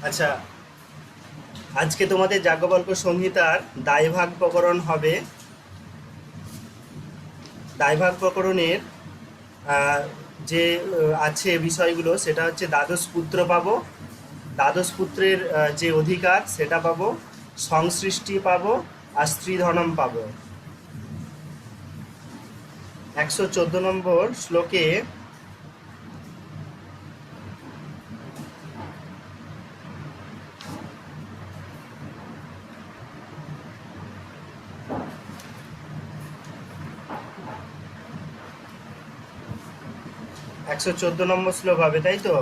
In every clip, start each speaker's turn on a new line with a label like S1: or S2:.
S1: আচ্ছা, আজকে তোমাদের যাজ্ঞবল্ক্য সংহিতার দায়ভাগ প্রকরণ হবে। দায়ভাগ প্রকরণের আহ, যে আছে বিষয়গুলো, সেটা হচ্ছে দ্বাদশ পুত্র পাবো, দ্বাদশ পুত্রের যে অধিকার সেটা পাবো, সংসৃষ্টি পাবো, আর স্ত্রীধনম পাবো। 114 নম্বর শ্লোকে 114 নম্বর শ্লোক হবে, তাই তো?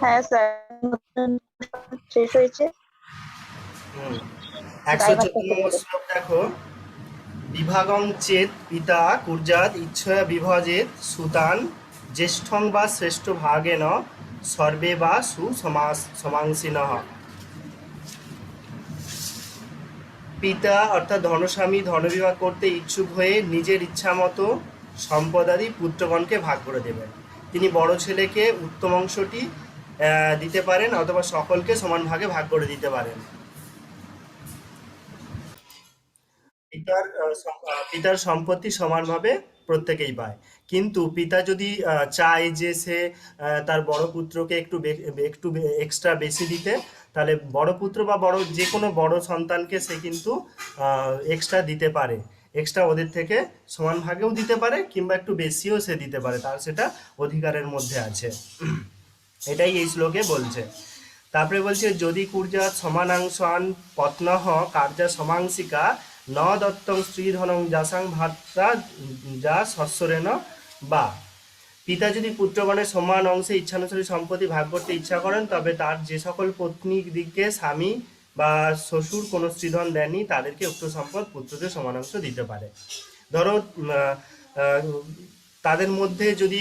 S2: হ্যাঁ স্যার, শেষ হয়েছে।
S1: হুম। একশো
S2: দায়ভাগ
S1: চোদ্দ
S2: করতে
S1: নম্বর
S2: বলে।
S1: শ্লোক দেখো। বিভাগং চেত পিতা কুর্যাৎ ইচ্ছয়া বিভাজেত সুতান জ্যেষ্ঠং বা শ্রেষ্ঠ ভাগেন সর্বে বা সমাংসিনঃ। পিতা অর্থাৎ ধনস্বামী ধনবিভাগ করতে ইচ্ছুক হয়ে নিজের ইচ্ছা মতো সম্পদাদি পুত্রগণকে ভাগ করে দেবেন। তিনি বড় ছেলেকে উত্তম অংশটি দিতে পারেন, অথবা সকলকে সমান ভাগে ভাগ করে দিতে পারেন। পিতার সম্পত্তি সমানভাবে প্রত্যেকেই পায়। কিন্তু পিতা যদি চায় যে সে তার বড় পুত্রকে একটু এক্সট্রা বেশি দিতে, তাহলে বড় পুত্র বা বড় যে কোনো বড় সন্তানকে সে কিন্তু এক্সট্রা দিতে পারে। এক্সট্রা ওদের থেকে সমান ভাগেও দিতে পারে, কিংবা একটু বেশিও সে দিতে পারে, তার সেটা অধিকারের মধ্যে আছে। এটাই এই শ্লোকে বলছে। তারপরে বলছে, যদি কুর্যাৎ সমানাংশান পত্নঃ কার্যা সমাংসিকা ন দত্তং স্ত্রীধনং যাসাং ভাত্রা যা সস্বরেণ বা। পিতা যদি পুত্রগণের সমান অংশে ইচ্ছানুসারে সম্পত্তি ভাগ করতে ইচ্ছা করেন, তবে তার যে সকল পত্নী দিককে স্বামী বা শ্বশুর কোনো স্ত্রীধন দেননি, তাদেরকে উক্ত সম্পদ পুত্রদের সমানাংশ দিতে পারে। ধরো আহ, তাদের মধ্যে যদি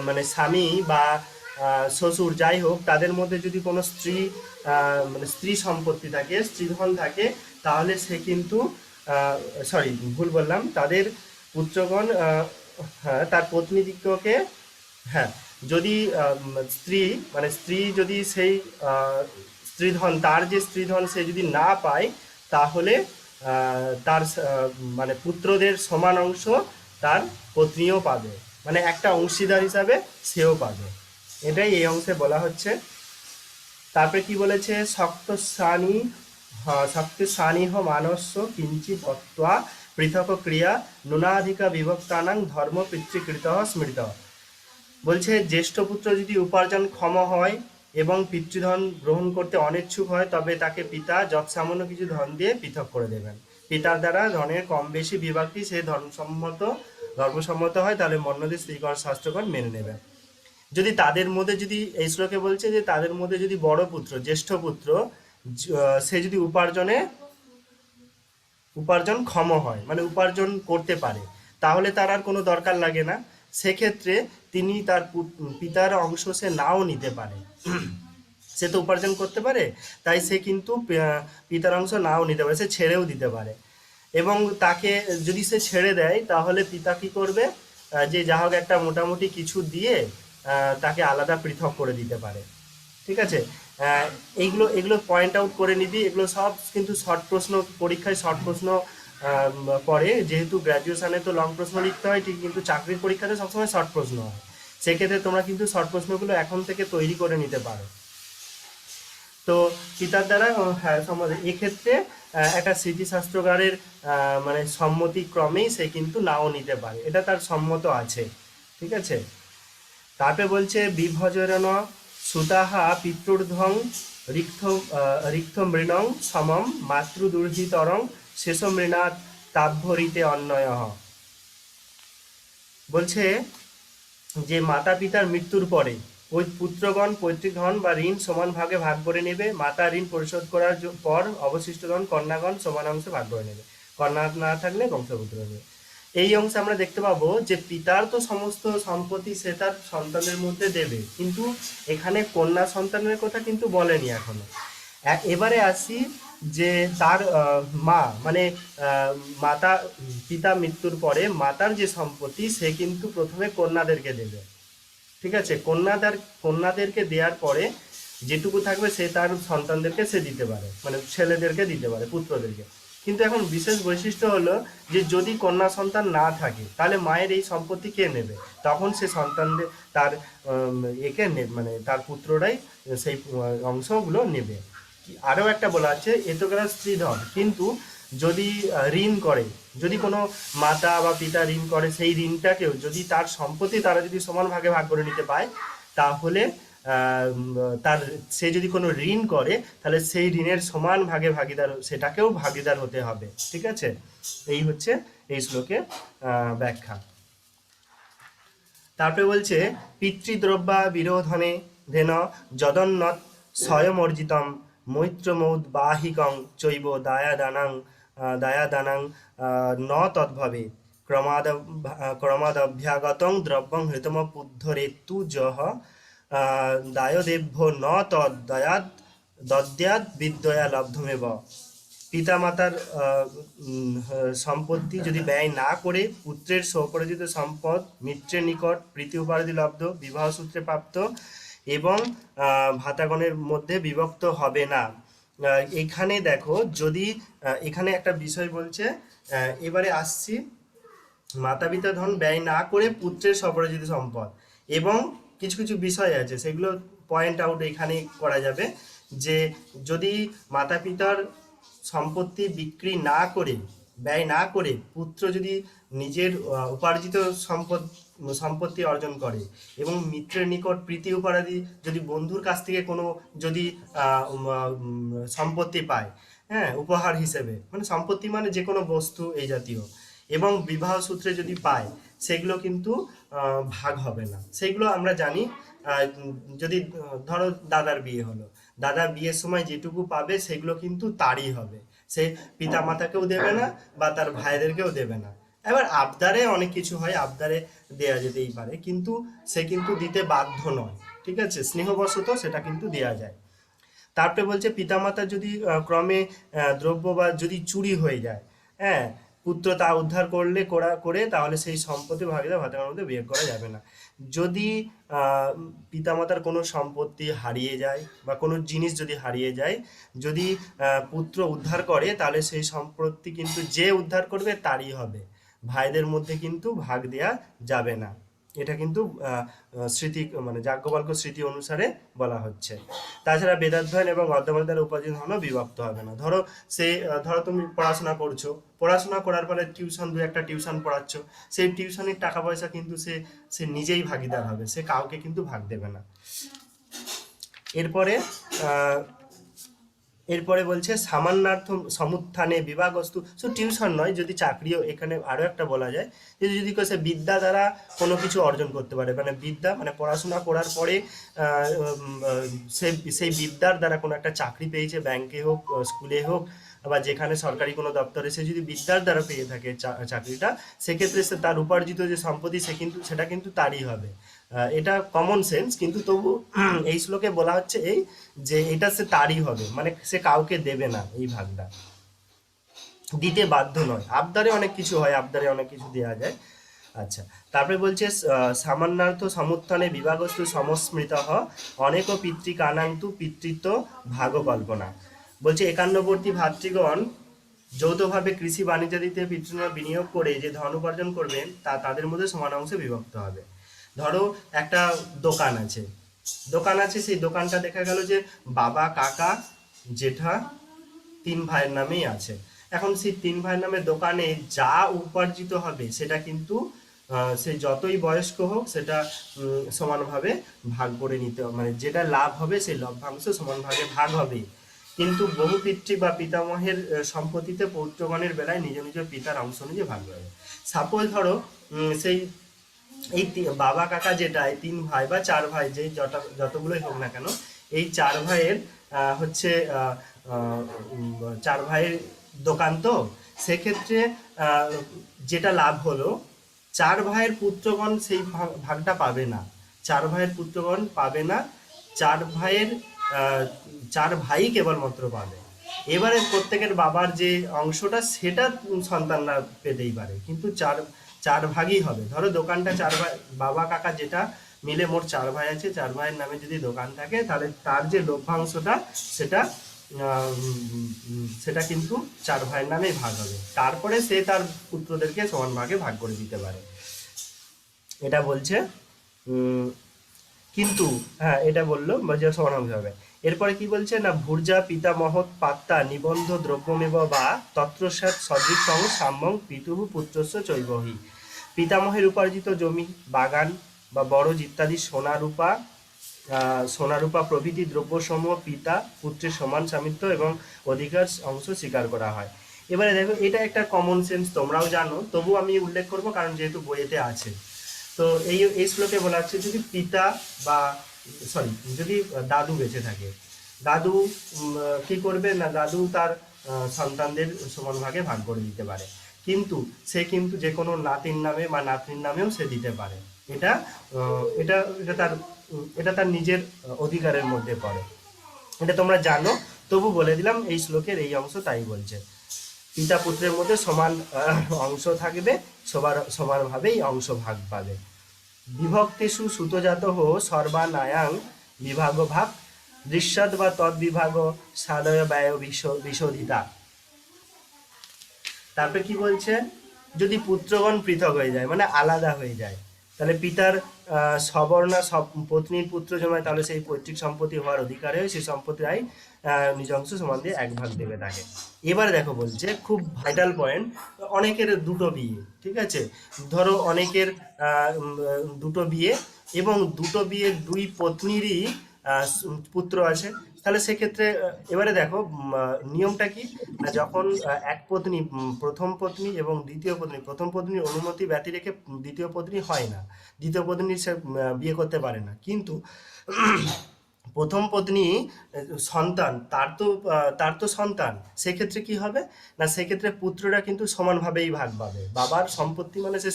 S1: মানে স্বামী বা শ্বশুর যাই হোক, তাদের মধ্যে যদি কোনো মানে স্ত্রী সম্পত্তি থাকে, স্ত্রীধন থাকে, তাহলে সে কিন্তু সরি ভুল বললাম, তাদের পুত্রগণ হ্যাঁ তার পত্নীদিগকে, হ্যাঁ, যদি স্ত্রী মানে স্ত্রী যদি সেই স্ত্রীধন, তার যে স্ত্রীধন সে যদি না পায়, তাহলে তার মানে পুত্রদের সমান অংশ তার পত্নীও পাবে, মানে একটা অংশীদার হিসাবে সেও পাবে। এটাই এই অংশে বলা হচ্ছে। তারপরে কি বলেছে, শক্তি স্থানীহ মানস্য কিঞ্চিত অত্বা পৃথক ক্রিয়া নুনাধিকা বিভক্তানাং ধর্ম পিতৃকৃত স্মৃত। বলছে, জ্যেষ্ঠ পুত্র যদি উপার্জন ক্ষম হয় এবং পিতৃধন গ্রহণ করতে অনিচ্ছুক হয়, তবে তাকে পিতা যৎসামান্য কিছু ধন দিয়ে পৃথক করে দেবেন। পিতার দ্বারা ধনের কম বেশি বিভাগটি সে ধর্মসম্মত হয়, তাহলে মন্যদের স্ত্রীকর শাস্ত্রগণ মেনে নেবেন। যদি তাদের মধ্যে, যদি এই শ্লোকে বলছে যে তাদের মধ্যে যদি বড় পুত্র জ্যেষ্ঠ পুত্র সে যদি উপার্জন ক্ষম হয়, মানে উপার্জন করতে পারে, তাহলে তার আর কোনো দরকার লাগে না। সেক্ষেত্রে তিনি তার পিতার অংশ সে নাও নিতে পারে। সে তো উপার্জন করতে পারে, তাই সে কিন্তু পিতার অংশ নাও নিতে পারে, সে ছেড়েও দিতে পারে। এবং তাকে যদি সে ছেড়ে দেয়, তাহলে পিতা কি করবে, যে যা হোক একটা মোটামুটি কিছু দিয়ে তাকে আলাদা পৃথক করে দিতে পারে। ঠিক আছে। আহ, এগুলো পয়েন্ট আউট করে নিবি, এগুলো সব কিন্তু শর্ট প্রশ্ন, পরীক্ষায় শর্ট প্রশ্ন পড়ে। যেহেতু গ্র্যাজুয়েশনে তো লং প্রশ্ন লিখতে হয় ঠিক, কিন্তু চাকরির পরীক্ষাতে সবসময় শর্ট প্রশ্ন হয়। সেক্ষেত্রে তোমরা কিন্তু শর্ট প্রশ্নগুলো এখন থেকে তৈরি করে নিতে পারো। তো পিতার দ্বারা হ্যাঁ সম্মতি, এক্ষেত্রে একটা স্মৃতিশাস্ত্রকারের মানে সম্মতিক্রমেই সে কিন্তু নাও নিতে পারে, এটা তার সম্মত আছে। ঠিক আছে। তারপরে বলছে, বিভজরণ সুতাহা পিতৃর্ধং রিক্থ রিক্থ মৃণং সমম মাতৃদুর্হিতরং শেষ মৃণাৎ তাভ্যরিতে অন্যয়। বলছে যে মাতা পিতার মৃত্যুর পরে ওই পুত্রগণ পৈতৃক ধন বা ঋণ সমান ভাগে ভাগ করে নেবে। মাতা ঋণ পরিশোধ করার পর অবশিষ্ট ধন কন্যাগণ সমান অংশে ভাগ করে নেবে। কন্যা না থাকলে বংশপুত্র নেবে। এই অংশে আমরা দেখতে পাবো যে পিতার তো সমস্ত সম্পত্তি সে তার সন্তানের মধ্যে দেবে, কিন্তু এখানে কন্যা সন্তানের কথা কিন্তু বলেনি এখনো। এবারে আসি যে তার মা মানে আহ, মাতা পিতা মৃত্যুর পরে মাতার যে সম্পত্তি সে কিন্তু প্রথমে কন্যাদেরকে দেবে। ঠিক আছে, কন্যাদেরকে দেওয়ার পরে যেটুকু থাকবে সে তার সন্তানদেরকে সে দিতে পারে, মানে ছেলেদেরকে দিতে পারে, পুত্রদেরকে। কিন্তু এখন বিশেষ বৈশিষ্ট্য হলো যে যদি কন্যা সন্তান না থাকে তাহলে মায়ের এই সম্পত্তি কে নেবে? তখন সে সন্তানদের তার মানে তার পুত্ররাই সেই অংশগুলো নেবে। আরও একটা বলা আছে এ তো গেল স্ত্রীধন, কিন্তু যদি ঋণ করে, যদি কোনো মাতা বা পিতা ঋণ করে, সেই ঋণটাকেও যদি তার সম্পত্তি তারা যদি সমান ভাগে ভাগ করে নিতে পায়, তাহলে তার সে যদি কোনো ঋণ করে তাহলে সেই ঋণের সমান ভাগে ভাগিদার, সেটাকেও ভাগিদার হতে হবে। ঠিক আছে, এই হচ্ছে এই শ্লোকে ব্যাখ্যা। তারপরে বলছে পিতৃদ্রব্যা বিরোধনে ধেন যদন্নত স্বয়মর্জিতম মৈত্রমৌদ্বাহিকং চৈব দায়াদানাং ন তদ্ভবে ক্রমাদভ্যাগতং দ্রব্যং হৃতমপুদ্ধরেত্তু জহ দায়দেভ্য ন তদ্দয়াদ দদ্যাদ বিদ্যয়া লব্ধমেব। পিতামাতার সম্পত্তি যদি ব্যয় না করে পুত্রের স্বপরাজিত সম্পদ মিত্রের নিকট প্রীতি উপাধি লব্ধ বিবাহ সূত্রে প্রাপ্ত এবং ভাতাগণের মধ্যে বিভক্ত হবে না। এখানে দেখো, যদি এখানে একটা বিষয় বলছে, এবারে আসছি, মাতা পিতা ধন ব্যয় না করে পুত্রের স্বপরাজিত সম্পদ, এবং কিছু কিছু বিষয় আছে সেগুলো পয়েন্ট আউট এখানে করা যাবে, যে যদি মাতা পিতার সম্পত্তি বিক্রি না করে, ব্যয় না করে পুত্র যদি নিজের উপার্জিত সম্পত্তি অর্জন করে এবং মিত্রের নিকট প্রীতি উপাধি, যদি বন্ধুর কাছ থেকে কোনো যদি সম্পত্তি পায়, হ্যাঁ, উপহার হিসেবে, মানে সম্পত্তি মানে যে কোনো বস্তু এই জাতীয়, এবং বিবাহ সূত্রে যদি পায়, সেগুলো কিন্তু ভাগ হবে না। সেগুলো আমরা জানি, যদি ধরো দাদার বিয়ে হলো, দাদার বিয়ের সময় যেটুকু পাবে সেগুলো কিন্তু তারই হবে, সে পিতা মাতাকেও দেবে না বা তার ভাইদেরকেও দেবে না। এবার আবদারে অনেক কিছু হয়, আবদারে দেয়া যেতেই পারে, কিন্তু সে কিন্তু দিতে বাধ্য নয়। ঠিক আছে, স্নেহবশত সেটা কিন্তু দেয়া যায়। তারপরে বলছে পিতামাতা যদি ক্রমে দ্রব্য বা যদি চুরি হয়ে যায়, হ্যাঁ, পুত্র তা উদ্ধার করে তাহলে সেই সম্পত্তি ভাগিদার ভাতার মধ্যে বিয়োগ করা যাবে না। যদি পিতামাতার কোনো সম্পত্তি হারিয়ে যায় বা কোনো জিনিস যদি হারিয়ে যায়, যদি পুত্র উদ্ধার করে তাহলে সেই সম্পত্তি কিন্তু যে উদ্ধার করবে তারই হবে, ভাইদের মধ্যে কিন্তু ভাগ দেয়া যাবে না। এটা কিন্তু স্মৃতি মানে যাজ্ঞবল্ক্য স্মৃতি অনুসারে বলা হচ্ছে। তাছাড়া বেদাধ্যয়ন এবং অধ্যয়ন দ্বারা উপার্জিত ধনও বিভক্ত হবে না। ধরো তুমি পড়াশোনা করছো, পড়াশোনা করার পরে টিউশন, দু একটা টিউশন পড়াচ্ছ, সেই টিউশনের টাকা পয়সা কিন্তু সে সে নিজেই ভাগিদার হবে, সে কাউকে কিন্তু ভাগ দেবে না। এরপরে আহ, এরপরে বলছে সামান্যার্থ সমুত্থানে বিভাগস্তু, শুধু টিউশন নয়, যদি চাকরিও, এখানে আরো একটা বলা যায় যে যদি সে বিদ্যা দ্বারা কোনো কিছু অর্জন করতে পারে, মানে বিদ্যা মানে পড়াশোনা করার পরে সে সেই বিদ্যার দ্বারা কোনো একটা চাকরি পেয়েছে, ব্যাংকে হোক, স্কুলে হোক, বা যেখানে সরকারি কোনো দপ্তরে, সে যদি বিদ্যার দ্বারা পেয়ে থাকে চাকরিটা, সেক্ষেত্রে সে তার উপার্জিত যে সম্পত্তি সেটা কিন্তু তারই হবে। এটা কমন সেন্স, কিন্তু তবু এই শ্লোকে বলা হচ্ছে এই যে এটা সে তারই হবে, মানে সে কাউকে দেবে না, এই ভাগটা দিতে বাধ্য নয়। আবদারে অনেক কিছু হয়, আবদারে অনেক কিছু দেওয়া যায়। আচ্ছা, তারপরে বলছে সামান্যার্থ সমুত্থানে বিভাগস্তু সমস্মৃত অনেক পিতৃকানান্তু পিতৃত্ব ভাগ কল্পনা। বলছে একান্নবর্তী ভাতৃগণ যৌথভাবে কৃষি বাণিজ্যাদিতে পিতৃণা বিনিয়োগ করে যে ধন উপার্জন করবেন তা তাদের মধ্যে সমান অংশে বিভক্ত হবে। ধরো একটা দোকান আছে, সেই দোকানটা দেখা গেল যে বাবা, কাকা, জেঠা, তিন ভাইয়ের নামেই আছে। এখন সেই তিন ভাইয়ের নামে দোকানে যা উপার্জিত হবে সেটা কিন্তু সে যতই বয়স্ক হোক সেটা সমানভাবে ভাগ করে নিতে হবে, মানে যেটা লাভ হবে সেই লভ্যাংশ সমান ভাগে ভাগ হবে। কিন্তু বহু পিতৃ বা পিতামহের সম্পত্তিতে পৌত্রগণের বেলায় নিজ নিজ পিতার অংশ অনুযায়ী ভাগ হবে। সাপোজ ধরো সেই এই বাবা কাকা যেটা, এই তিন ভাই বা চার ভাই, যে যতগুলোই হোক না কেন, এই চার ভাইয়ের হচ্ছে চার ভাইয়ের দোকান, তো সেক্ষেত্রে যেটা লাভ হলো, চার ভাইয়ের পুত্রগণ সেই ভাগটা পাবে না, চার ভাইয়ের পুত্রগণ পাবে না, চার ভাইয়ের চার ভাই কেবলমাত্র পাবে। এবারে প্রত্যেকের বাবার যে অংশটা সেটা সন্তানরা পেতেই পারে, কিন্তু চার চার ভাগই হবে। ধরো দোকানটা চার ভাই, বাবা কাকা যেটা মিলে মোট চার ভাই আছে, চার ভাইয়ের নামে যদি দোকান থাকে তাহলে তার যে লভ্যাংশটা সেটা সেটা কিন্তু চার ভাইয়ের নামেই ভাগ হবে। তারপরে সে তার পুত্রদেরকে সমান ভাগে ভাগ করে দিতে পারে, এটা বলছে। উম, কিন্তু হ্যাঁ, এটা বললো যে সমান অংশ হবে। এরপরে কি বলছে না, ভূর্জা পিতামহৎ পাত্তা নিবন্ধ দ্রব্যমেব বা তত্রস্যাৎ সদৃশং সাম্যং পিতুঃ পুত্রস্য চৈবহি। পিতামহের উপার্জিত জমি, বাগান বা বরজ ইত্যাদি সোনারূপা প্রভৃতি দ্রব্যসমূহ পিতা পুত্রের সমান স্বামিত্ব এবং অধিকার অংশ স্বীকার করা হয়। এবারে দেখো, এটা একটা কমন সেন্স, তোমরাও জানো, তবু আমি উল্লেখ করব কারণ যেহেতু বইয়েতে আছে। তো এই শ্লোকে বলা হচ্ছে যদি পিতা বা যদি দাদু বেঁচে থাকে, দাদু কি করবে না, দাদু তার সন্তানদের সমান ভাগে ভাগ করে দিতে পারে, কিন্তু সে কিন্তু যে কোনো নাতির নামে বা নাতনির নামেও সে দিতে পারে। এটা এটা এটা তার এটা তার নিজের অধিকারের মধ্যে পড়ে, এটা তোমরা জানো, তবু বলে দিলাম এই শ্লোকের এই অংশ তাই বলছে। পিতা পুত্রের মধ্যে সমান অংশ থাকবে, সমানভাবেই অংশ ভাগ পাবে। বিভক্তিষু সুতজাত সর্বানায়াং বিভাগ ভাগ দৃশ্যৎ বা তদ বিভাগ সাদয় ব্যয় বিশোধিতা। তারপরে কি বলছে, যদি পুত্রগণ পৃথক হয়ে যায় মানে আলাদা হয়ে যায়, তাহলে পিতার সবর্ণা সব পত্নীর পুত্র জন্মায়, তাহলে সেই পৈতৃক সম্পত্তি হওয়ার অধিকারে সেই সম্পত্তির আয় নিজ অংশ সমান দিয়ে এক ভাগ দেবে তাকে। এবারে দেখো বলছে খুব ভাইটাল পয়েন্ট, অনেকের দুটো বিয়ে, ঠিক আছে, ধরো অনেকের দুটো বিয়ে এবং দুটো বিয়ের দুই পত্নীরই পুত্র আছে, তাহলে সেক্ষেত্রে এবারে দেখো নিয়মটা কি না, যখন এক পত্নী প্রথম পত্নী এবং দ্বিতীয় পত্নী, প্রথম পত্নীর অনুমতি ব্যতি রেখে দ্বিতীয় পত্নী হয় না, দ্বিতীয় পত্নী সে বিয়ে করতে পারে না, কিন্তু প্রথম পত্নী সন্তান, তার তো সন্তান, সেক্ষেত্রে কি হবে না, সেক্ষেত্রে পুত্ররা কিন্তু সমানভাবেই ভাগ পাবে। বাবার সম্পত্তি মানে সে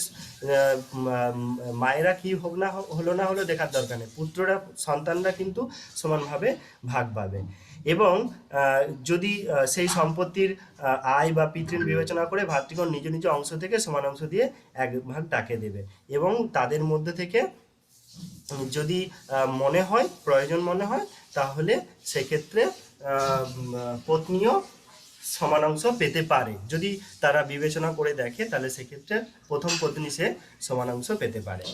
S1: মায়েরা কি হোক না হলো না হলো দেখার দরকার নেই, পুত্ররা সন্তানরা কিন্তু সমানভাবে ভাগ পাবে। এবং যদি সেই সম্পত্তির আয় বা পিতৃ বিবেচনা করে ভাতৃগণ নিজ নিজ অংশ থেকে সমান অংশ দিয়ে এক ভাগ তাকে দেবে, এবং তাদের মধ্যে থেকে যদি মনে হয়, প্রয়োজন মনে হয়, তাহলে সেক্ষেত্রে পত্নীও সমান অংশ পেতে পারে। যদি তারা বিবেচনা করে দেখে তাহলে সেক্ষেত্রে প্রথম পত্নী সে সমান অংশ পেতে পারে।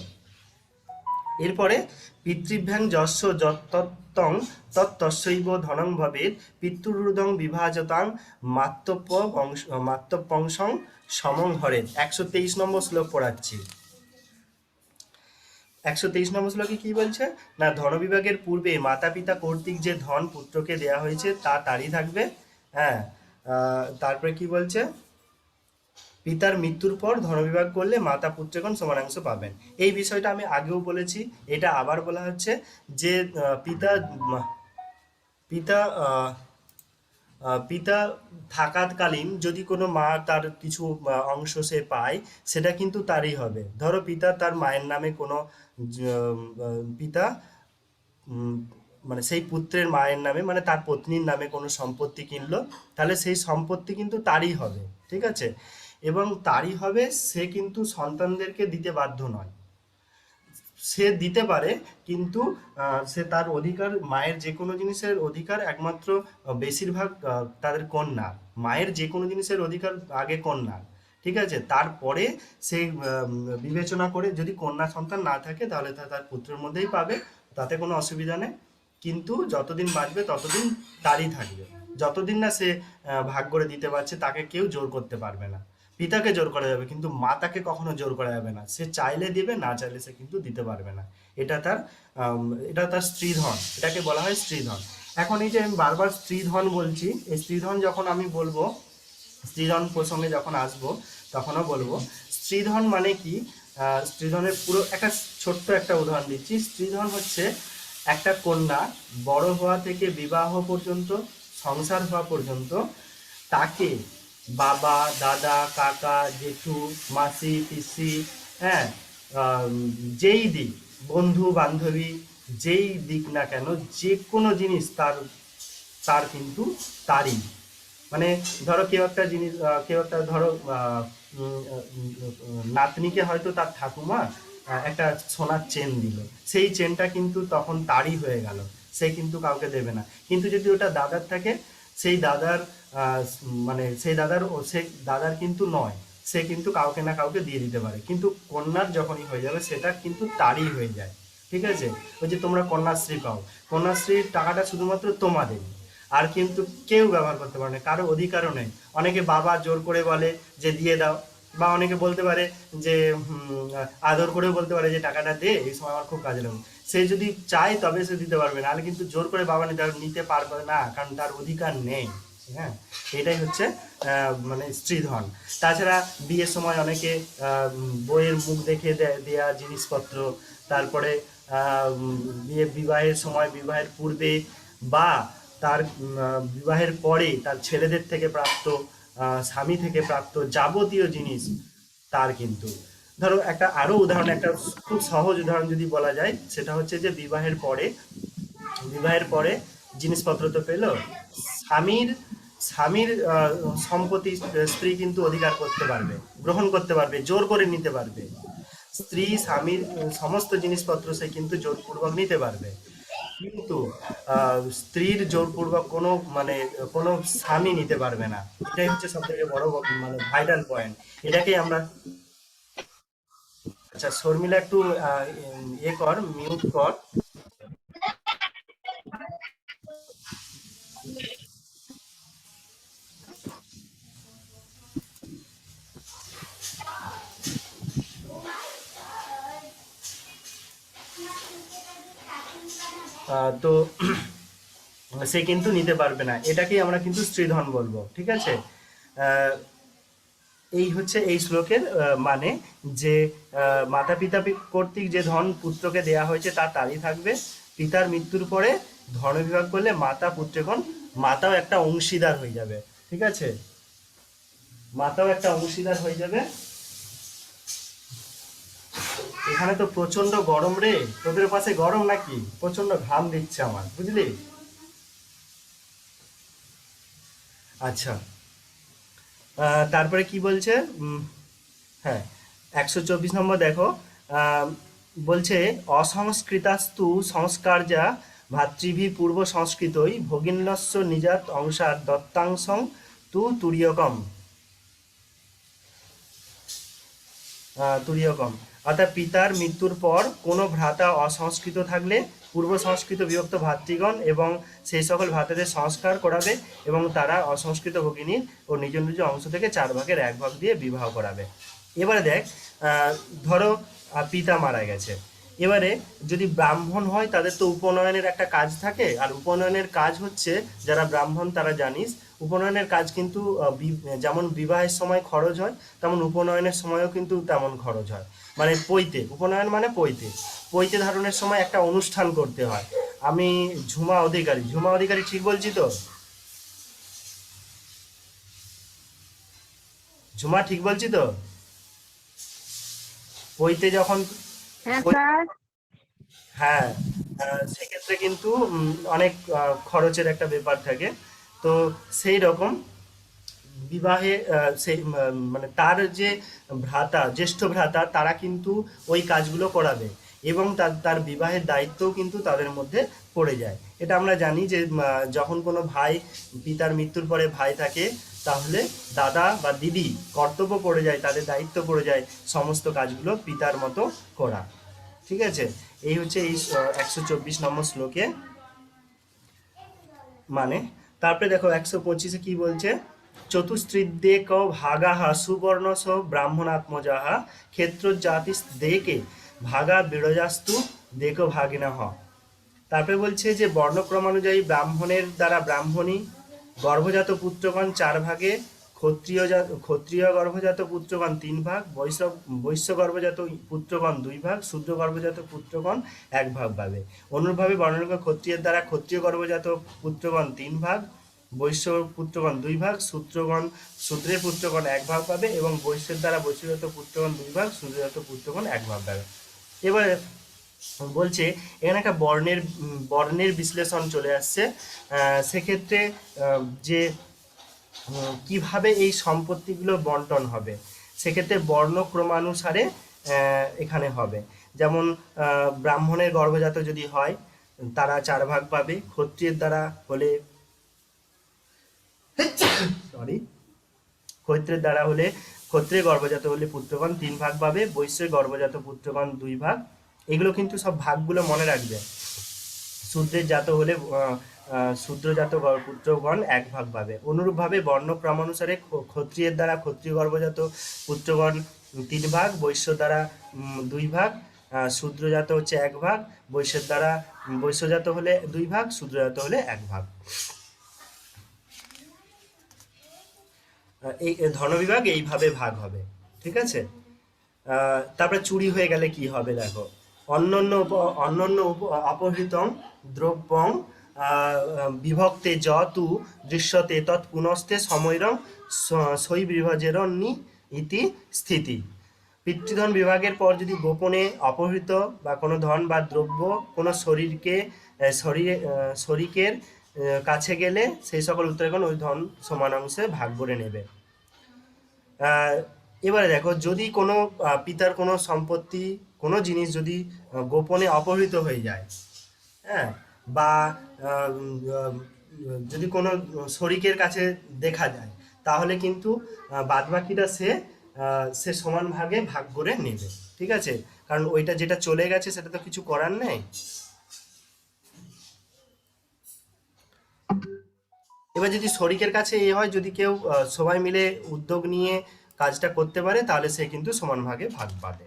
S1: এরপরে পিতৃভ্যাং যস্য যত্তং তত্তস্যৈব ধনং ভবেৎ পিতৃরুদং বিভাজতাং মাত্তপংসং সমং হরেৎ। 123 নম্বর শ্লোক পড়াচ্ছি। 123 নম্বর শ্লোকে কি বলছে না, ধনবিভাগের পূর্বে মাতা পিতা কর্তৃক যে ধন পুত্রকে দেয়া হয়েছে তা তারই থাকবে। হ্যাঁ, তারপরে কি বলছে, পিতার মৃত্যুর পর ধনবিভাগ করলে মাতা পুত্রগণ সমানাংশ পাবেন। এই বিষয়টা আমি আগেও বলেছি, এটা আবার বলা হচ্ছে যে পিতা পিতা পিতা থাকাকালীন যদি কোনো মা তার কিছু অংশ সে পায়, সেটা কিন্তু তারই হবে। ধরো পিতা তার মায়ের নামে কোনো পিতা মানে সেই পুত্রের মায়ের নামে মানে তার পত্নীর নামে কোনো সম্পত্তি কিনলো, তাহলে সেই সম্পত্তি কিন্তু তারই হবে, ঠিক আছে, এবং তারই হবে, সে কিন্তু সন্তানদেরকে দিতে বাধ্য নয়। সে দিতে পারে, কিন্তু সে তার অধিকার, মায়ের যে কোনো জিনিসের অধিকার একমাত্র বেশিরভাগ তাদের কন্যা, মায়ের যে কোনো জিনিসের অধিকার আগে কন্যা, ঠিক আছে, তারপরে সে বিবেচনা করে যদি কন্যা সন্তান না থাকে তাহলে তার পুত্রের মধ্যেই পাবে, তাতে কোনো অসুবিধা নেই, কিন্তু যতদিন বাঁচবে ততদিন তারই থাকবে, যতদিন না সে ভাগ করে দিতে পারছে তাকে কেউ জোর করতে পারবে না। পিতাকে জোর করা যাবে কিন্তু মাতাকে কখনো জোর করা যাবে না, সে চাইলে দিবে, না চাইলে সে কিন্তু দিতে পারবে না। এটা তার স্ত্রীধন, এটাকে বলা হয় স্ত্রীধন। এখন এই যে আমি বারবার স্ত্রীধন বলছি, এই স্ত্রীধন যখন আমি বলবো, স্ত্রীধন প্রসঙ্গে যখন আসবো তখনও বলবো স্ত্রীধন মানে কি। স্ত্রীধনের পুরো একটা ছোট্ট একটা উদাহরণ দিচ্ছি। স্ত্রীধন হচ্ছে একটা কন্যা বড় হওয়া থেকে বিবাহ পর্যন্ত, সংসার হওয়া পর্যন্ত তাকে বাবা, দাদা, কাকা, জেঠু, মাসি, পিসি, হ্যাঁ, যেই দিক, বন্ধু বান্ধবী, যেই দিক না কেন, যে কোনো জিনিস তার তার কিন্তু তারই, মানে ধরো কেউ একটা জিনিস কেউ একটা ধরো নাতনিকে হয়তো তার ঠাকুমা একটা সোনার চেন দিল, সেই চেনটা কিন্তু তখন তারই হয়ে গেল, সে কিন্তু কাউকে দেবে না। কিন্তু যদি ওটা দাদার থাকে, সেই দাদার মানে সেই দাদার সেই দাদার কিন্তু নয়, সে কিন্তু কাউকে না কাউকে দিয়ে দিতে পারে, কিন্তু কন্যার যখনই হয়ে যাবে সেটা কিন্তু তারই হয়ে যায়। ঠিক আছে? ওই যে তোমরা কন্যাশ্রী পাও, কন্যাশ্রীর টাকাটা শুধুমাত্র তোমাদের, আর কিন্তু কেউ ব্যবহার করতে পারে না, কারো অধিকারও নেই। অনেকে বাবা জোর করে বলে যে দিয়ে দাও, বা অনেকে বলতে পারে যে আদর করেও বলতে পারে যে টাকাটা দে, এই সময় আমার খুব কাজে লাগবে। সে যদি চায় তবে সে দিতে পারবে, নাহলে কিন্তু জোর করে বাবা নিতে পারবে না, কারণ তার অধিকার নেই। হ্যাঁ, এটাই হচ্ছে মানে স্ত্রীধন। তাছাড়া বিয়ের সময় অনেকে বইয়ের মুখ দেখে দেয়া জিনিসপত্র, তারপরে বিবাহের সময়, বিবাহের পূর্বে বা তার বিবাহের পরে তার ছেলেদের থেকে প্রাপ্ত, স্বামী থেকে প্রাপ্ত যাবতীয় জিনিস তার কিন্তু। ধরো একটা আরো উদাহরণ, একটা খুব সহজ উদাহরণ যদি বলা যায়, সেটা হচ্ছে যে বিবাহের পরে জিনিসপত্র তো পেলো, স্বামীর স্বামীর সম্পত্তি স্ত্রী কিন্তু অধিকার করতে পারবে, গ্রহণ করতে পারবে, জোর করে নিতে পারবে। স্ত্রী স্বামীর সমস্ত জিনিসপত্র সে কিন্তু জোরপূর্বক নিতে পারবে, কিন্তু স্ত্রীর জোরপূর্বক কোনো মানে কোনো স্বামী নিতে পারবে না। এটাই হচ্ছে সব থেকে বড় মানে ভাইটাল পয়েন্ট। এটাকেই আমরা, আচ্ছা শর্মিলা একটু কর, মিউট কর। তো সে কিন্তু নিতে পারবে না, এটাকেই আমরা কিন্তু স্ত্রীধন বলবো। ঠিক আছে? আহ, এই হচ্ছে এই শ্লোকের মানে, যে মাতা পিতা কর্তৃক যে ধন পুত্রকে দেয়া হয়েছে তা তারই থাকবে। পিতার মৃত্যুর পরে ধন বিভাগ করলে মাতা পুত্রগণ, মাতাও একটা অংশীদার হয়ে যাবে। ঠিক আছে? মাতাও একটা অংশীদার হয়ে যাবে। এখানে তো প্রচন্ড গরম রে, তোদের পাশে গরম নাকি? প্রচন্ড ঘাম দিচ্ছে আমার, বুঝলি? আচ্ছা, তারপরে কি বলছে? হ্যাঁ, 124 নম্বর দেখো। আহ, বলছে অসংস্কৃতাস্তু সংস্কার্যা ভাতৃভি পূর্ব সংস্কৃতই ভগিন্যস্য নিজাত অংশাৎ দত্তাংশং তু তুরীয়কম। তুরীয়কম অর্থাৎ পিতার মৃত্যুর পর কোনো ভ্রাতা অসংস্কৃত থাকলে পূর্ব সংস্কৃত বিভক্ত ভাতৃগণ এবং সেই সকল ভ্রাতাদের সংস্কার করাবে, এবং তারা অসংস্কৃত ভগিনীর ও নিজ নিজ অংশ থেকে 4 ভাগের 1 ভাগ দিয়ে বিবাহ করাবে। এবারে দেখ, ধরো পিতা মারা গেছে, এবারে যদি ব্রাহ্মণ হয় তাদের তো উপনয়নের একটা কাজ থাকে, আর উপনয়নের কাজ হচ্ছে, যারা ব্রাহ্মণ তারা জানিস, উপনয়নের কাজ কিন্তু যেমন বিবাহের সময় খরচ হয়, তেমন উপনয়নের সময়ও কিন্তু তেমন খরচ হয়। মানে পৈতে, উপনয়ন মানে পৈতে, পৈতে ধারণের সময় একটা অনুষ্ঠান করতে হয়। আমি ঝুমা অধিকারী ঠিক বলছি তো? ঝুমা ঠিক বলছি তো? পৈতে যখন,
S2: হ্যাঁ স্যার।
S1: হ্যাঁ, সেক্ষেত্রে কিন্তু অনেক খরচের একটা ব্যাপার থাকে। তো সেই রকম বিবাহে সেই মানে তার যে জ্যেষ্ঠ ভ্রাতা তারা কিন্তু ওই কাজগুলো করাবে, এবং তার তার বিবাহের দায়িত্বও কিন্তু তাদের মধ্যে পড়ে যায়। এটা আমরা জানি যে যখন কোনো ভাই, পিতার মৃত্যুর পরে ভাই থাকে, তাহলে দাদা বা দিদি কর্তব্য পড়ে যায়, তাদের দায়িত্ব পড়ে যায় সমস্ত কাজগুলো পিতার মতো করা। ঠিক আছে? এই হচ্ছে এই 124 নম্বর শ্লোকে মানে। তারপরে দেখো 125-এ কি বলছে? চতুস্ত্রিদ্যেক ভাগাহ সুবর্ণস ব্রাহ্মণাত্মজাহ ক্ষেত্র জাতি দেকে ভাগা বিরজাস্তু দেক ভাগিনঃ। তারপরে বলছে যে বর্ণক্রমানুযায়ী ব্রাহ্মণের দ্বারা ব্রাহ্মণী, গর্ভজাত পুত্রগণ 4 ভাগে, ক্ষত্রিয় গর্ভজাত পুত্রগণ 3 ভাগ, বৈশ্য গর্ভজাত পুত্রগণ 2 ভাগ, শূদ্র গর্ভজাত পুত্রগণ 1 ভাগ পাবে। অনুরূপভাবে বর্ণনা ক্ষত্রিয়ের দ্বারা ক্ষত্রিয় গর্ভজাত পুত্রগণ 3 ভাগ, বৈশ্য পুত্রগণ 2 ভাগ, শূদ্রের পুত্রগণ 1 ভাগ পাবে, এবং বৈশ্যের দ্বারা বৈশ্যজাত পুত্রগণ 2 ভাগ, শূদ্রজাত পুত্রগণ 1 ভাগ পাবে। এবারে বলছে এখানে একটা বর্ণের বিশ্লেষণ চলে আসছে। সেক্ষেত্রে যে কিভাবে এই সম্পত্তিগুলো বন্টন হবে, সেক্ষেত্রে বর্ণক্রমানুসারে এখানে হবে। যেমন ব্রাহ্মণের গর্ভজাত যদি হয় তারা 4 ভাগ পাবে, ক্ষত্রিয়ের দ্বারা হলে সরি ক্ষত্রিয়ের দ্বারা হলে ক্ষত্রিয় গর্ভজাত হলে পুত্রগণ 3 ভাগ পাবে, বৈশ্যের গর্ভজাত পুত্রগণ 2 ভাগ। এগুলো কিন্তু সব ভাগগুলো মনে রাখবে। শূদ্রের জাত হলে শূদ্রজাত পুত্রগণ 1 ভাগ পাবে। অনুরূপভাবে বর্ণক্রমানুসারে ক্ষত্রিয়ের দ্বারা ক্ষত্রিয় গর্ভজাত পুত্রগণ 3 ভাগ, বৈশ্য দ্বারা 2 ভাগ, শূদ্রজাত হচ্ছে 1 ভাগ, বৈশ্যের দ্বারা বৈশ্যজাত হলে 2 ভাগ, শূদ্রজাত হলে 1 ভাগ। এই ধনবিভাগ এইভাবে ভাগ হবে, ঠিক আছে। তারপরে চুরি হয়ে গেলে কি হবে দেখো। অন্যান্য অপহৃতং দ্রব্যং বিভক্তে যতু দৃশ্যতে তৎ পুনস্তে সময়রং সৈবিভাজেরণি ইতি স্থিতি। পিতৃধন বিভাগের পর যদি গোপনে অপহৃত বা কোনো ধন বা দ্রব্য কোনো শরীকের কাছে গেলে সেই সকল উত্তরাগণ ওই ধন সমান অংশে ভাগ করে নেবে। এবারে দেখো, যদি কোনো পিতার কোনো সম্পত্তি কোনো জিনিস যদি গোপনে অপহৃত হয়ে যায়, হ্যাঁ, বা যদি কোনো শরিকের কাছে দেখা যায়, তাহলে কিন্তু বাদবাকিটা সে সমান ভাগে ভাগ করে নেবে, ঠিক আছে। কারণ ওইটা যেটা চলে গেছে সেটা তো কিছু করার নেই। এবার যদি শরিকের কাছে হয়, যদি কেউ সবাই মিলে উদ্যোগ নিয়ে কাজটা করতে পারে, তাহলে সে কিন্তু সমান ভাগে ভাগ পাবে।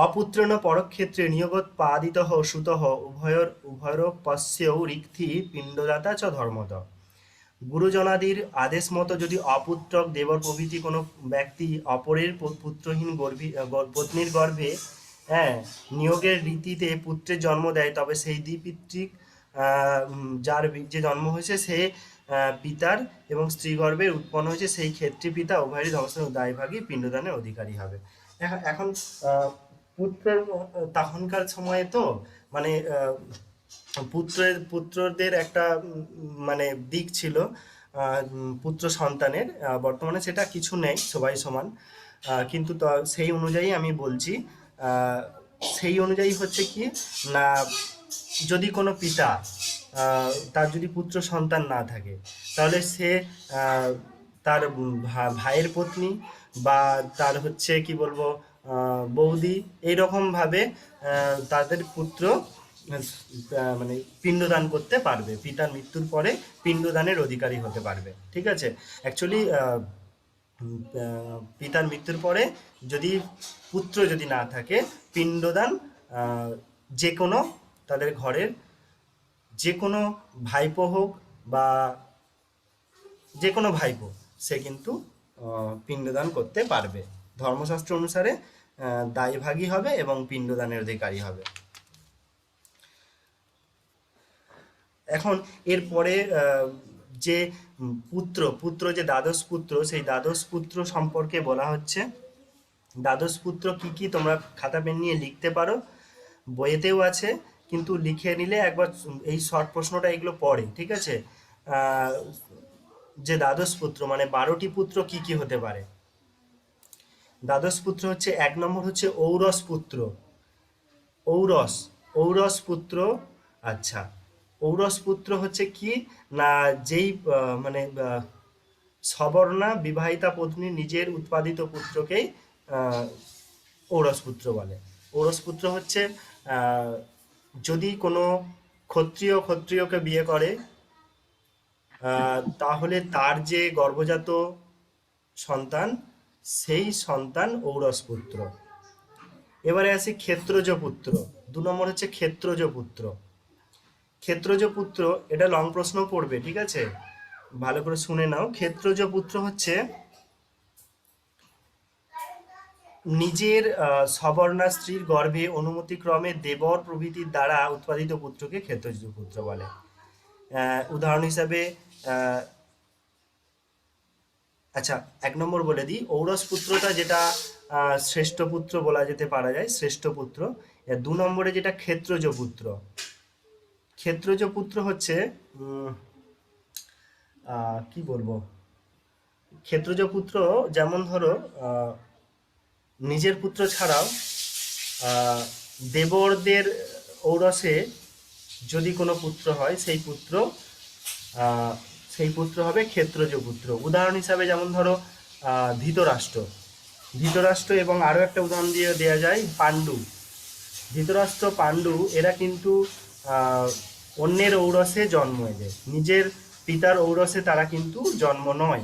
S1: অপুত্রেণ পরক্ষেত্রে নিয়োগোৎপাদিতঃ সুতঃ উভয়োরপস্যৌ রিক্তি পিণ্ডদাতা চ ধর্মত। গুরুজনাদির আদেশ মতো যদি অপুত্রক দেবর প্রভৃতি কোনো ব্যক্তি অপরের পুত্রহীন পত্নীর গর্ভে, হ্যাঁ, নিয়োগের রীতিতে পুত্রের জন্ম দেয়, তবে সেই দ্বিপিতৃক যার যে জন্ম হয়েছে সে পিতার এবং স্ত্রী গর্ভে উৎপন্ন হয়েছে সেই ক্ষেত্রে পিতা উভয়েরই ধ্বংসের দায়ভাগী পিণ্ডদানের অধিকারী হবে। এখন পুত্রের তখনকার সময়ে তো মানে পুত্রদের একটা মানে দিক ছিল পুত্র সন্তানের। বর্তমানে সেটা কিছু নেই, সবাই সমান। কিন্তু সেই অনুযায়ী আমি বলছি, সেই অনুযায়ী হচ্ছে কি না, যদি কোনো পিতা তার যদি পুত্র সন্তান না থাকে, তাহলে সে তার ভাইয়ের পত্নী বা তার হচ্ছে কি বলবো বৌদি, এইরকম ভাবে তাদের পুত্র মানে পিণ্ডদান করতে পারবে, পিতার মৃত্যুর পরে পিণ্ডদানের অধিকারী হতে পারবে, ঠিক আছে। অ্যাকচুয়ালি পিতার মৃত্যুর পরে যদি পুত্র যদি না থাকে, পিণ্ডদান যে কোনো তাদের ঘরের যে কোনো ভাইপো হোক বা যে কোনো ভাইপো, সে কিন্তু পিণ্ডদান করতে পারবে। ধর্মশাস্ত্র অনুসারে দায়ভাগী হবে এবং পিণ্ডদানের অধিকারী হবে। এখন এরপরে যে পুত্র যে দ্বাদশ পুত্র, সেই দ্বাদশ পুত্র সম্পর্কে বলা হচ্ছে। দ্বাদশ পুত্র কি কি তোমরা খাতা পেন নিয়ে লিখতে পারো, বইয়েতেও আছে, কিন্তু লিখে নিলে একবার এই শর্ট প্রশ্নটা এগুলো পড়ে, ঠিক আছে। যে দ্বাদশ পুত্র মানে 12টি পুত্র কি কি হতে পারে। দ্বাদশ পুত্র হচ্ছে 1 নম্বর হচ্ছে ঔরস পুত্র। ঔরস পুত্র। আচ্ছা, ঔরস পুত্র হচ্ছে কি না, যেই মানে সবর্ণা বিবাহিতা পত্নী নিজের উৎপাদিত পুত্রকেই ঔরস পুত্র বলে। ঔরস পুত্র হচ্ছে যদি কোনো ক্ষত্রিয়কে বিয়ে করে, তাহলে তার যে গর্ভজাত সন্তান, সেই সন্তান ঔরস পুত্র। এবারে আসি ক্ষেত্রজ পুত্র। 2 নম্বর হচ্ছে ক্ষেত্রজ পুত্র। ক্ষেত্রজ পুত্র, এটা লং প্রশ্ন পড়বে, ঠিক আছে, ভালো করে শুনে নাও। ক্ষেত্রজ পুত্র হচ্ছে নিজের সবর্ণা স্ত্রীর গর্ভে অনুমতিক্রমে দেবর প্রভৃতির দ্বারা উৎপাদিত পুত্রকে ক্ষেত্রজ পুত্র বলে। উদাহরণ হিসাবে আচ্ছা, 1 নম্বর বলে দিই, ঔরস পুত্রটা যেটা শ্রেষ্ঠ পুত্র বলা যেতে পারা যায়, শ্রেষ্ঠ পুত্র। 2 নম্বরে যেটা ক্ষেত্রজ পুত্র। ক্ষেত্রজ পুত্র হচ্ছে কি বলবো, ক্ষেত্রজ পুত্র যেমন ধরো নিজের পুত্র ছাড়াও আহ, দেবরদের ঔরসে যদি কোনো পুত্র হয় আহ, সেই পুত্র হবে ক্ষেত্রজ পুত্র। উদাহরণ হিসাবে যেমন ধরো ধৃতরাষ্ট্র, ধৃতরাষ্ট্র এবং আরও একটা উদাহরণ দিয়ে দেওয়া যায় পাণ্ডু। ধৃতরাষ্ট্র পাণ্ডু এরা কিন্তু আহ, অন্যের ঔরসে জন্ম এদের, নিজের পিতার ঔরসে তারা কিন্তু জন্ম নয়।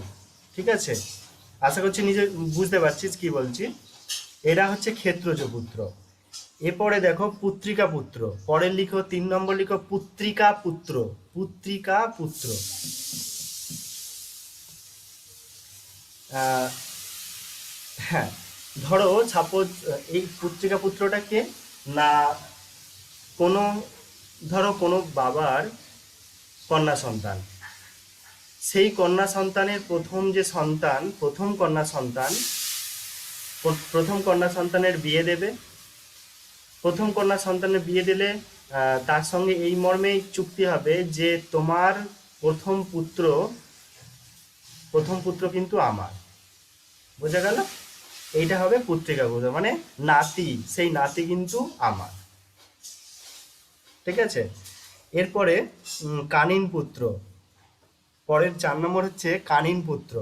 S1: ঠিক আছে, আশা করছি নিজে বুঝতে পারছিস কি বলছি। এরা হচ্ছে ক্ষেত্রজ পুত্র। এরপরে দেখো পুত্রিকা পুত্র, পরের লিখো 3 নম্বর লিখো পুত্রিকা পুত্র। পুত্রিকা পুত্র আহ, হ্যাঁ, ধরো সাপোজ এই পুত্রিকা পুত্রটাকে না, কোনো ধরো কোনো বাবার কন্যা সন্তান, সেই কন্যা সন্তানের প্রথম কন্যা সন্তানের বিয়ে দেবে। প্রথম কন্যা সন্তানের বিয়ে দিলে তার সঙ্গে এই মর্মেই চুক্তি হবে যে তোমার প্রথম পুত্র প্রথম পুত্র কিন্তু আমার। বোঝা গেল? এইটা হবে পুত্রিকা পুত্র, মানে নাতি, সেই নাতি কিন্তু আমার। ঠিক আছে, এরপরে কানীন পুত্র, পরের 4 নম্বর হচ্ছে কানীন পুত্র।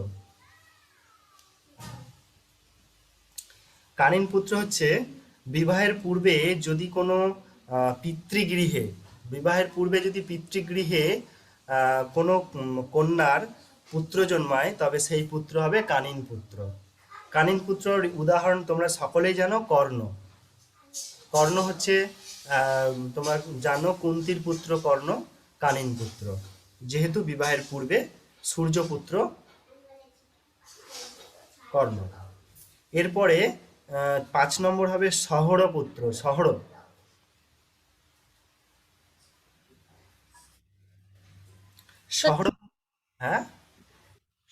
S1: কানীন পুত্র হচ্ছে বিবাহের পূর্বে যদি কোনো পিতৃগৃহে, কোনো কন্যার পুত্র জন্মায়, তবে সেই পুত্র হবে কানীন পুত্র। কানীন পুত্রর উদাহরণ তোমরা সকলেই জানো, কর্ণ। কর্ণ হচ্ছে তোমরা জানো কুন্তির পুত্র কর্ণ, কানীন পুত্র, যেহেতু বিবাহের পূর্বে সূর্যপুত্র কর্ণ। এরপরে 5 নম্বর হবে সহর পুত্র। সহর, হ্যাঁ,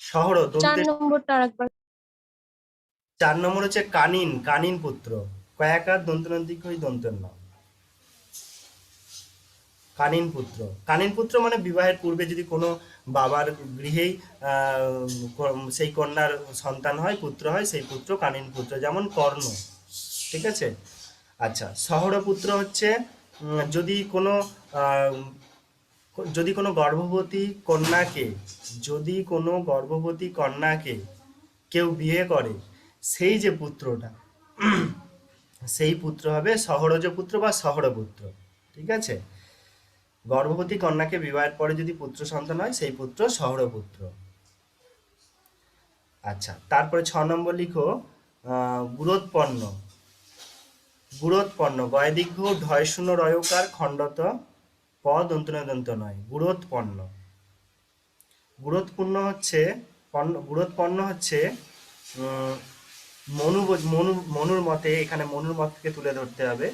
S1: সহর
S3: চার
S1: দন্তের।
S3: নম্বরটা আরেকবার।
S1: 4 নম্বর হচ্ছে কানীন পুত্র, কয়াকার দন্তনন্দিক হই দন্তন্য। কানীন পুত্র মানে বিবাহের পূর্বে যদি কোনো বাবার গৃহেই সেই কন্যার সন্তান হয়, পুত্র হয়, সেই পুত্র কানীন পুত্র, যেমন কর্ণ। ঠিক আছে, আচ্ছা, সহরপুত্র হচ্ছে যদি কোনো আহ, যদি কোনো গর্ভবতী কন্যাকে কেউ বিয়ে করে, সেই যে পুত্রটা, সেই পুত্র হবে সহরজ পুত্র বা সহরপুত্র। ঠিক আছে, গর্ভবতী কন্যাকে বিবাহের পরে যদি পুত্র সন্তান হয়, সেই পুত্র সহরপুত্র। আচ্ছা, তারপরে 6 নম্বর লিখো গুরোৎপন্ন। গয়দীর্ঘ ঢয় শূন্য রয়কার খণ্ডত প দন্ত নয়, গুরোৎপন্ন। গুরোৎপন্ন হচ্ছে উম, মনুর মতে, এখানে মনুর মত থেকে তুলে ধরতে হবে।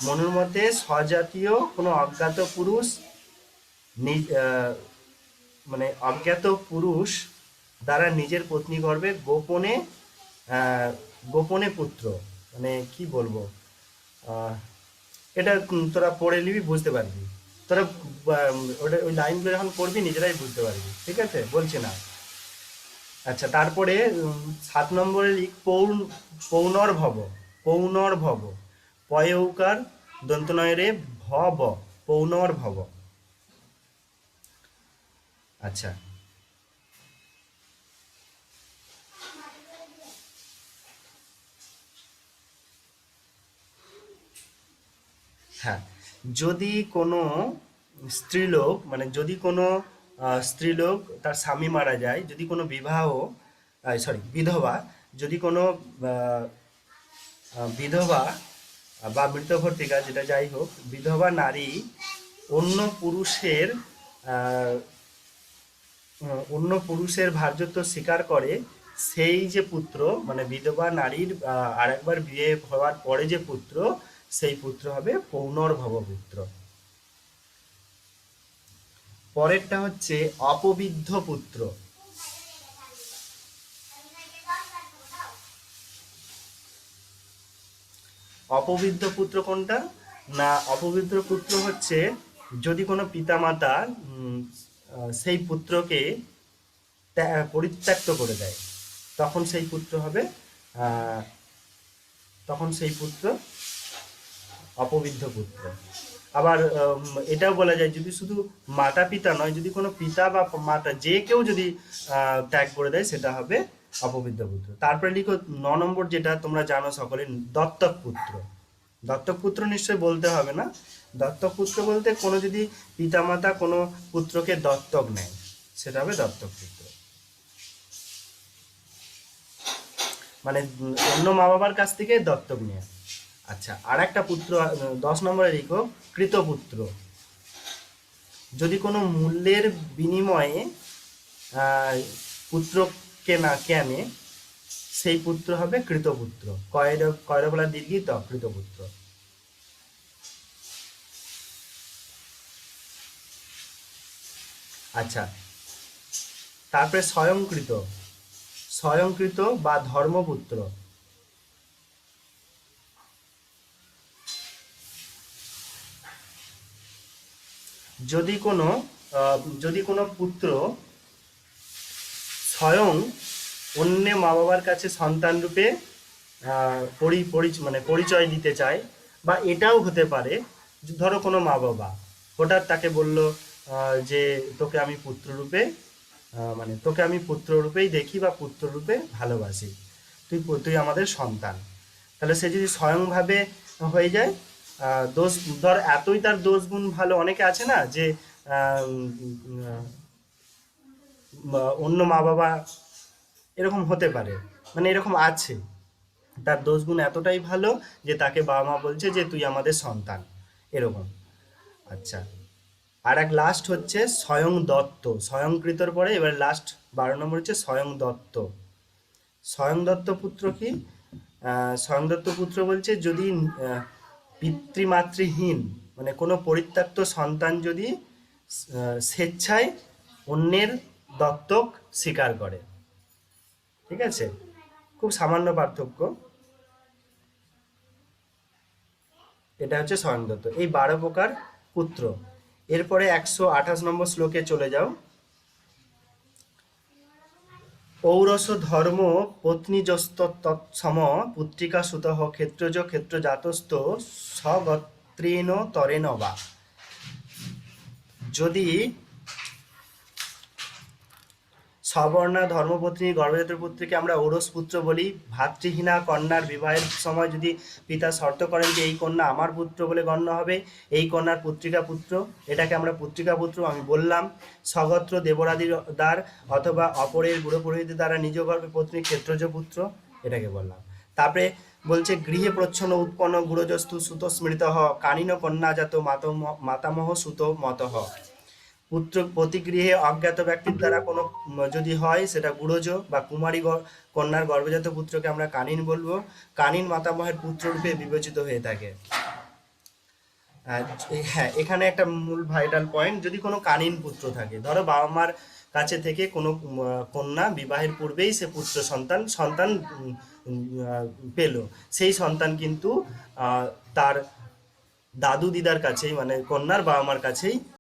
S1: মনুর মতে স্বজাতীয় কোনো অজ্ঞাত পুরুষ মানে অজ্ঞাত পুরুষ দ্বারা নিজের পত্নী গর্ভে গোপনে পুত্র, মানে কি বলবো, এটা তোরা পড়ে নিবি, বুঝতে পারবি। তোরা ওটা ওই লাইনগুলো যখন পড়বি নিজেরাই বুঝতে পারবি। ঠিক আছে, বলছি না। আচ্ছা, তারপরে 7 নম্বরে লিখ পৌনর্ভব। পয়ৌকার দন্তনয় রে ভব, পৌনর্ভব। আচ্ছা, হ্যাঁ, যদি কোনো স্ত্রীলোক, মানে যদি কোনো স্ত্রীলোক তার স্বামী মারা যায়, যদি কোনো বিধবা, যদি কোনো আহ, বিধবা বা মৃতভর্তিকা, যেটা যাই হোক, বিধবা নারী অন্য পুরুষের আহ, ভার্যত্ব স্বীকার করে, সেই যে পুত্র, মানে বিধবা নারীর আরেকবার বিয়ে হওয়ার পরে যে পুত্র, সেই পুত্র হবে পৌনর্ভব পুত্র। পরেরটা হচ্ছে অপবিদ্ধ পুত্র। অপবিদ্ধ পুত্র কোনটা? না, অপবিদ্ধ পুত্র হচ্ছে যদি কোনো পিতামাতা সেই পুত্রকে পরিত্যক্ত করে দেয়, তখন সেই পুত্র হবে আহ, তখন সেই পুত্র অপবিদ্ধ পুত্র। আবার এটাও বলা যায়, যদি শুধু মাতা পিতা নয়, যদি কোনো পিতা বা মাতা যে কেউ যদি ত্যাগ করে দেয়, সেটা হবে অপবিদ্ধ পুত্র। তারপরে লিখো 9 নম্বর, যেটা তোমরা জানো সকলে, দত্তক পুত্র। দত্তক পুত্র নিশ্চয়ই বলতে হবে না। দত্তক পুত্র বলতে কোনো যদি পিতামাতা কোনো পুত্রকে দত্তক নেয়, সেটা হবে দত্তক পুত্র। মানে অন্য মা বাবার কাছ থেকে দত্তক নেয়। আচ্ছা, আর একটা পুত্র 10 নম্বরে লিখো কৃতপুত্র। যদি কোনো মূল্যের বিনিময়ে পুত্রকে না কেনে, সেই পুত্র হবে কৃতপুত্র। কয়রবলা দীর্ঘি ত কৃতপুত্র। আচ্ছা, তারপরে স্বয়ংকৃত। স্বয়ংকৃত বা ধর্মপুত্র। যদি কোনো পুত্র স্বয়ং অন্য মা বাবার কাছে সন্তান রূপে মানে পরিচয় দিতে চায়, বা এটাও হতে পারে, ধরো কোনো মা বাবা হঠাৎ তাকে বলল যে তোকে আমি পুত্ররূপে মানে তোকে আমি পুত্ররূপেই দেখি বা পুত্ররূপে ভালোবাসি, তুই আমাদের সন্তান। তাহলে সে যদি স্বয়ংভাবে হয়ে যায়, দোষ, ধর এতই তার দোষ গুণ ভালো, অনেকে আছে না যে আহ, উম, অন্য মা বাবা এরকম হতে পারে, মানে এরকম আছে, তার দোষগুণ এতটাই ভালো যে তাকে বাবা মা বলছে যে তুই আমাদের সন্তান, এরকম। আচ্ছা, আর এক লাস্ট হচ্ছে স্বয়ং দত্ত। স্বয়ংকৃতর পরে এবার লাস্ট 12 নম্বর হচ্ছে স্বয়ং দত্ত। স্বয়ং দত্ত পুত্র কি? স্বয়ং দত্ত পুত্র বলছে যদি পিতৃমাতৃহীন, মানে কোনো পরিত্যক্ত সন্তান যদি স্বেচ্ছায় অন্যের দত্তক স্বীকার করে। ঠিক আছে, খুব সামান্য পার্থক্য। এটা হচ্ছে স্বয়ং দত্ত, এই 12 প্রকার পুত্র। এরপরে 128 নম্বর শ্লোকে চলে যাও। ঔরস ধর্ম পত্নীজস্তৎসম পুত্রিকা সুতঃ ক্ষেত্রজ ক্ষেত্রজাতস্থ স্বগোত্রেণ তরেণ বা। যদি সবর্ণা ধর্মপত্নী গর্ভজাত পুত্রকে আমরা ঔরস পুত্র বলি, ভাতৃহীনা কন্যার বিবাহের সময় যদি পিতা শর্ত করেন যে এই কন্যা আমার পুত্র বলে গণ্য হবে, এই কন্যার পুত্রিকা পুত্র, এটাকে আমরা পুত্রিকা পুত্র আমি বললাম। স্বগোত্র দেবরাদির দ্বার অথবা অপরের বুড়ো পুরোহিতের দ্বারা নিজ গর্ভে পত্নী ক্ষেত্রজ পুত্র, এটাকে বললাম। তারপরে বলছে গৃহে প্রচ্ছন্ন উৎপন্ন গুরজস্তু সুত স্মৃত কানিন কন্যা জাত মাতামহ সুত মতঃ। পুত্র প্রতিগৃহে অজ্ঞাত ব্যক্তির দ্বারা কোনো যদি হয়, সেটা গুড়জ বা কুমারী কন্যার গর্ভজাত পুত্রকে আমরা কানিন বলবো। কানিন মাতামহের পুত্ররূপে বিবেচিত হয়ে থাকে। হ্যাঁ, এখানে একটা মূল ভাইটাল পয়েন্ট, যদি কোনো কানিন পুত্র থাকে, ধরো বাবা মার কাছে থেকে কোনো কন্যা বিবাহের পূর্বেই সে পুত্র সন্তান পেল, সেই সন্তান কিন্তু তার দাদু দিদার কাছেই, মানে কন্যার বাবা মার কাছেই